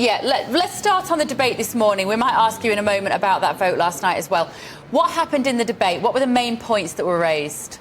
Yeah, let's start on the debate this morning. We might ask you in a moment about that vote last night as well. What happened in the debate? What were the main points that were raised?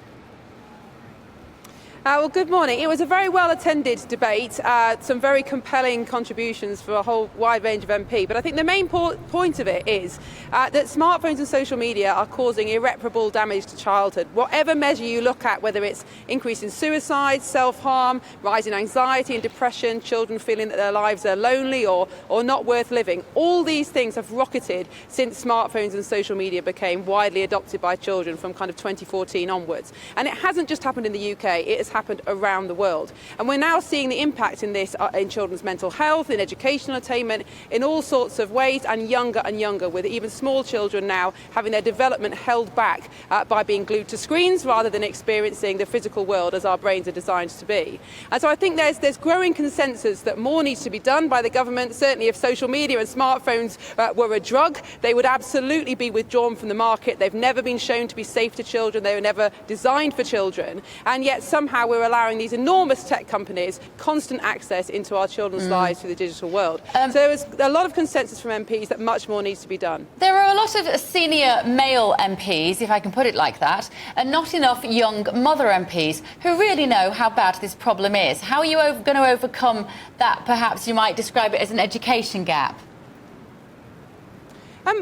Well, good morning. It was a very well-attended debate, some very compelling contributions for a whole wide range of MP. But I think the main point of it is that smartphones and social media are causing irreparable damage to childhood. Whatever measure you look at, whether it's increase in suicide, self-harm, rise in anxiety and depression, children feeling that their lives are lonely or not worth living, all these things have rocketed since smartphones and social media became widely adopted by children from kind of 2014 onwards. And it hasn't just happened in the UK, it has happened around the world. And we're now seeing the impact in this in children's mental health, in educational attainment, in all sorts of ways, and younger, with even small children now having their development held back by being glued to screens rather than experiencing the physical world as our brains are designed to be. And so I think there's growing consensus that more needs to be done by the government. Certainly if social media and smartphones were a drug, they would absolutely be withdrawn from the market. They've never been shown to be safe to children. They were never designed for children. And yet somehow we're allowing these enormous tech companies constant access into our children's lives through the digital world. So there's a lot of consensus from MPs that much more needs to be done. There are a lot of senior male MPs, if I can put it like that, and not enough young mother MPs who really know how bad this problem is. How are you going to overcome that? Perhaps you might describe it as an education gap.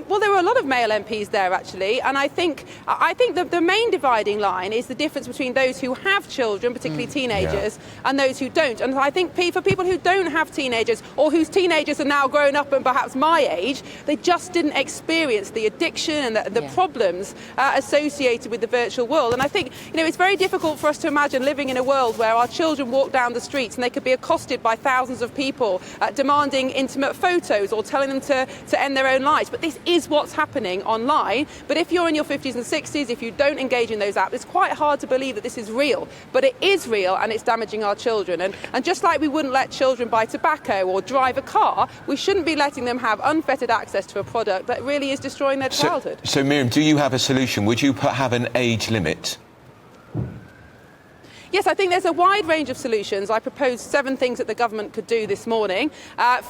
Well, there were a lot of male MPs there, actually, and I think the main dividing line is the difference between those who have children, particularly teenagers, and those who don't. And I think for people who don't have teenagers, or whose teenagers are now grown up and perhaps my age, they just didn't experience the addiction and the problems associated with the virtual world. And I think, it's very difficult for us to imagine living in a world where our children walk down the streets and they could be accosted by thousands of people demanding intimate photos or telling them to end their own lives. But this is what's happening online. But if you're in your 50s and 60s, if you don't engage in those apps, it's quite hard to believe that this is real. But it is real, and it's damaging our children. And just like we wouldn't let children buy tobacco or drive a car, we shouldn't be letting them have unfettered access to a product that really is destroying their childhood. So Miriam, do you have a solution? Would you have an age limit? Yes, I think there's a wide range of solutions. I proposed 7 things that the government could do this morning.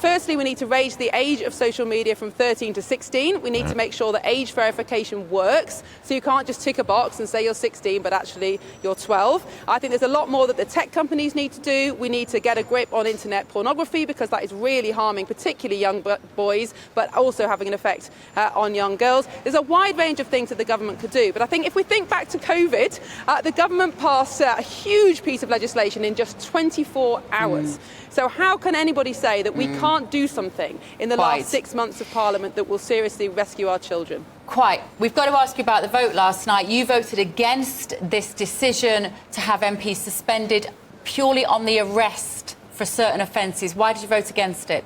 Firstly, we need to raise the age of social media from 13 to 16. We need to make sure that age verification works, so you can't just tick a box and say you're 16, but actually you're 12. I think there's a lot more that the tech companies need to do. We need to get a grip on internet pornography, because that is really harming particularly young boys, but also having an effect on young girls. There's a wide range of things that the government could do. But I think if we think back to COVID, the government passed a huge piece of legislation in just 24 hours. So how can anybody say that we can't do something in the last 6 months of Parliament that will seriously rescue our children? Quite. We've got to ask you about the vote last night. You voted against this decision to have MPs suspended purely on the arrest for certain offences. Why did you vote against it?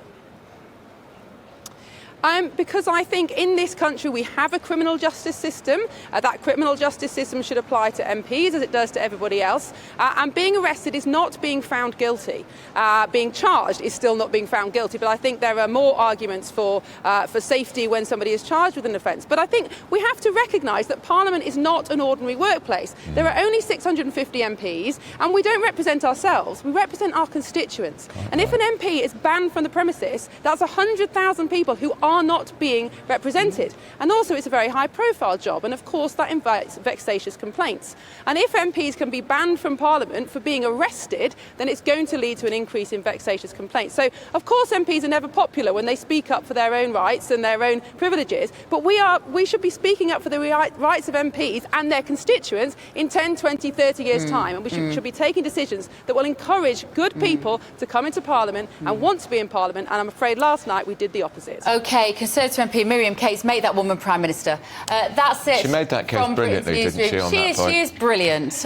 Because I think in this country we have a criminal justice system. That criminal justice system should apply to MPs as it does to everybody else. And being arrested is not being found guilty. Being charged is still not being found guilty. But I think there are more arguments for safety when somebody is charged with an offence. But I think we have to recognise that Parliament is not an ordinary workplace. There are only 650 MPs, and we don't represent ourselves. We represent our constituents. And if an MP is banned from the premises, that's 100,000 people who are not being represented. And also it's a very high profile job, and of course that invites vexatious complaints. And if MPs can be banned from Parliament for being arrested, then it's going to lead to an increase in vexatious complaints. So of course MPs are never popular when they speak up for their own rights and their own privileges, but we should be speaking up for the rights of MPs and their constituents in 10, 20, 30 years time, and we should be taking decisions that will encourage good people to come into Parliament and want to be in Parliament. And I'm afraid last night we did the opposite. OK, Conservative MP Miriam Cates, make that woman Prime Minister. That's it. She made that case brilliantly, didn't she, on that point? She is brilliant.